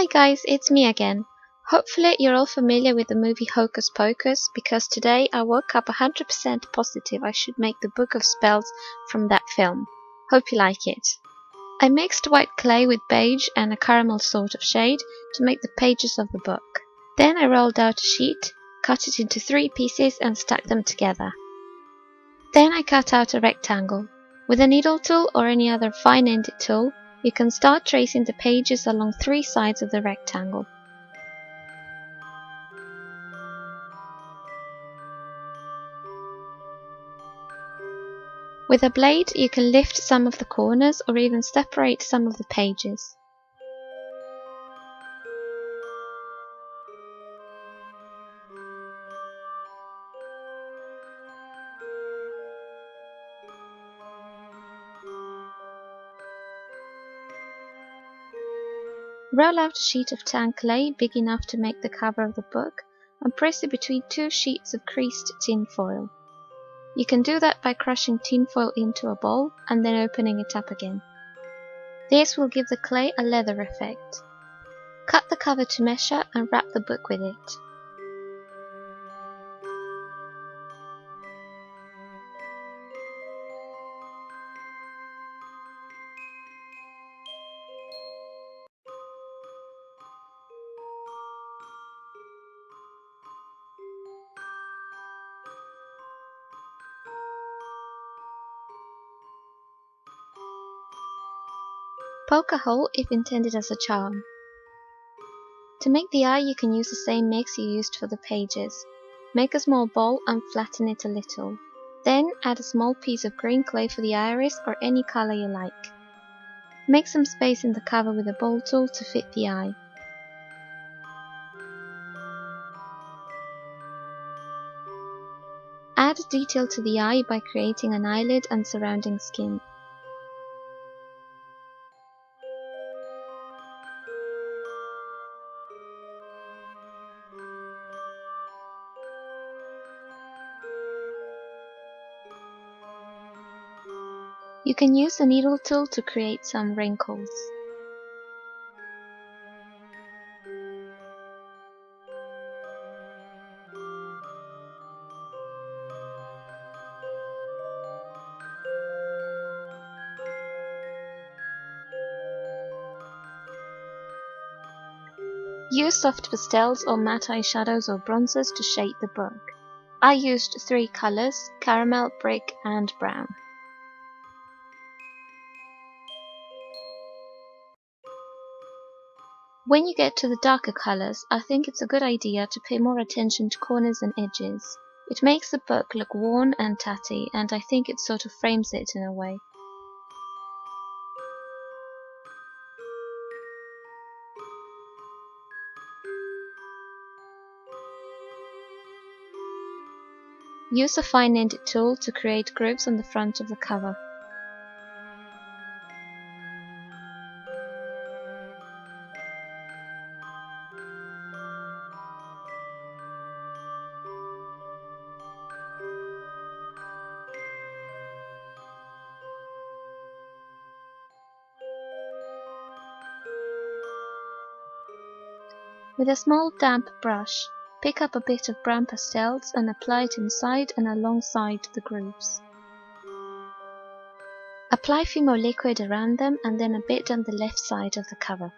Hi guys, it's me again. Hopefully you're all familiar with the movie Hocus Pocus, because today I woke up 100% positive I should make the book of spells from that film. Hope you like it. I mixed white clay with beige and a caramel sort of shade to make the pages of the book. Then I rolled out a sheet, cut it into 3 pieces and stuck them together. Then I cut out a rectangle. With a needle tool or any other fine-ended tool, you can start tracing the pages along 3 sides of the rectangle. With a blade, you can lift some of the corners or even separate some of the pages. Roll out a sheet of tan clay big enough to make the cover of the book and press it between 2 sheets of creased tin foil. You can do that by crushing tin foil into a ball and then opening it up again. This will give the clay a leather effect. Cut the cover to measure and wrap the book with it. Poke a hole if intended as a charm. To make the eye, you can use the same mix you used for the pages. Make a small ball and flatten it a little. Then add a small piece of green clay for the iris or any color you like. Make some space in the cover with a ball tool to fit the eye. Add detail to the eye by creating an eyelid and surrounding skin. You can use a needle tool to create some wrinkles. Use soft pastels or matte eyeshadows or bronzers to shape the book. I used 3 colors: caramel, brick and brown. When you get to the darker colors, I think it's a good idea to pay more attention to corners and edges. It makes the book look worn and tatty, and I think it sort of frames it in a way. Use a fine-ended tool to create grooves on the front of the cover. With a small damp brush, pick up a bit of brown pastels and apply it inside and alongside the grooves. Apply FIMO Liquid around them and then a bit on the left side of the cover.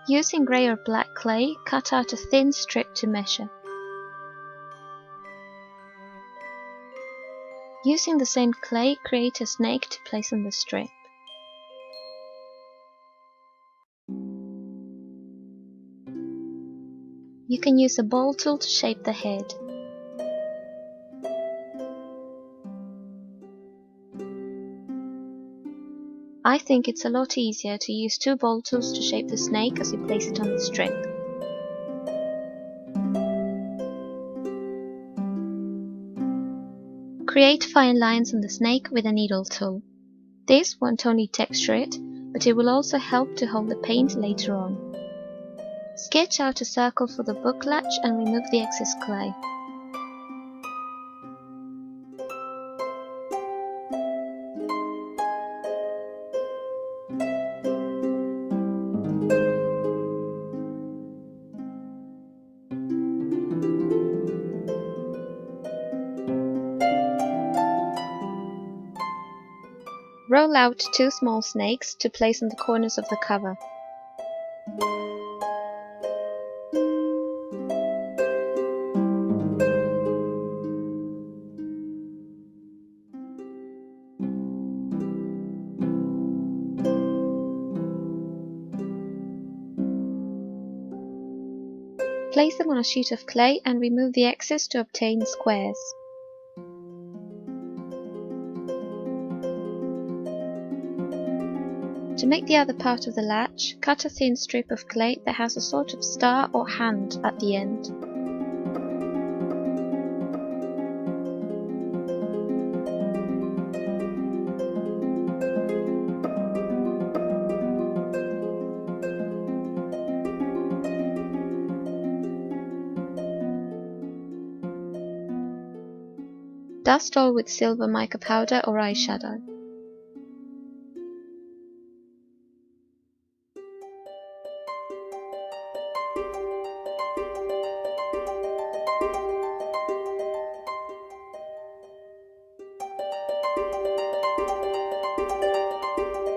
Using grey or black clay, cut out a thin strip to measure. Using the same clay, create a snake to place on the strip. You can use a ball tool to shape the head. I think it's a lot easier to use 2 ball tools to shape the snake as you place it on the strip. Create fine lines on the snake with a needle tool. This won't only texture it, but it will also help to hold the paint later on. Sketch out a circle for the book latch and remove the excess clay. Roll out 2 small snakes to place on the corners of the cover. Place them on a sheet of clay and remove the excess to obtain squares. To make the other part of the latch, cut a thin strip of clay that has a sort of star or hand at the end. Dust all with silver mica powder or eyeshadow.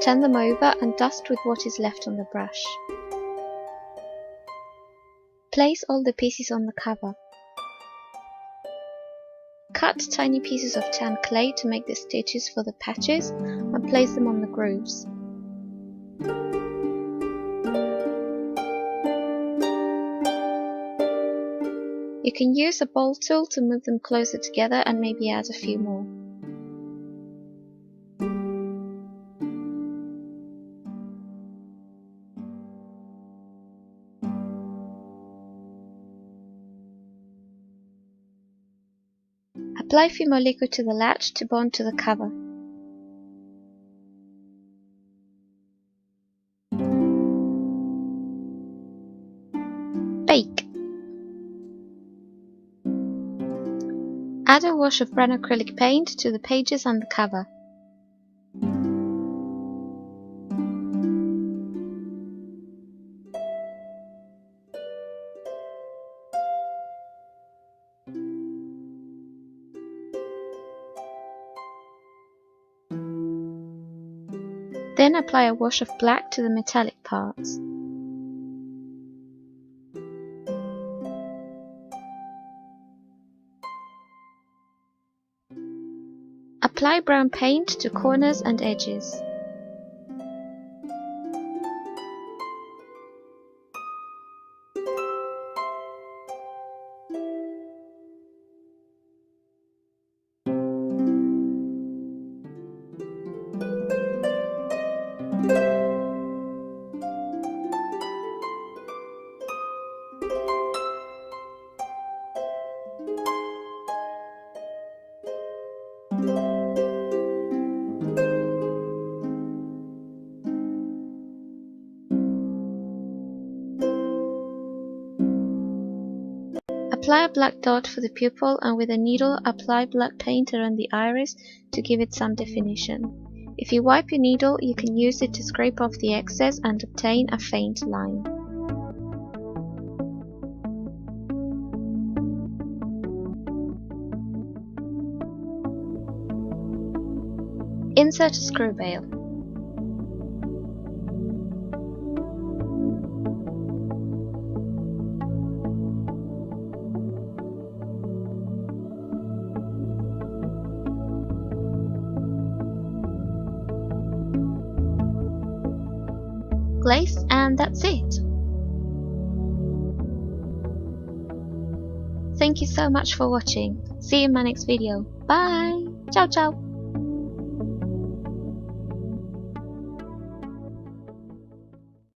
Turn them over and dust with what is left on the brush. Place all the pieces on the cover. Cut tiny pieces of tan clay to make the stitches for the patches and place them on the grooves. You can use a bowl tool to move them closer together and maybe add a few more. Apply FIMO Liquid to the latch to bond to the cover. Bake. Add a wash of brown acrylic paint to the pages and the cover. Then apply a wash of black to the metallic parts. Apply brown paint to corners and edges. Apply a black dot for the pupil and with a needle apply black paint around the iris to give it some definition. If you wipe your needle, you can use it to scrape off the excess and obtain a faint line. Insert a screw bail. Glaze, and that's it. Thank you so much for watching. See you in my next video. Bye! Ciao ciao!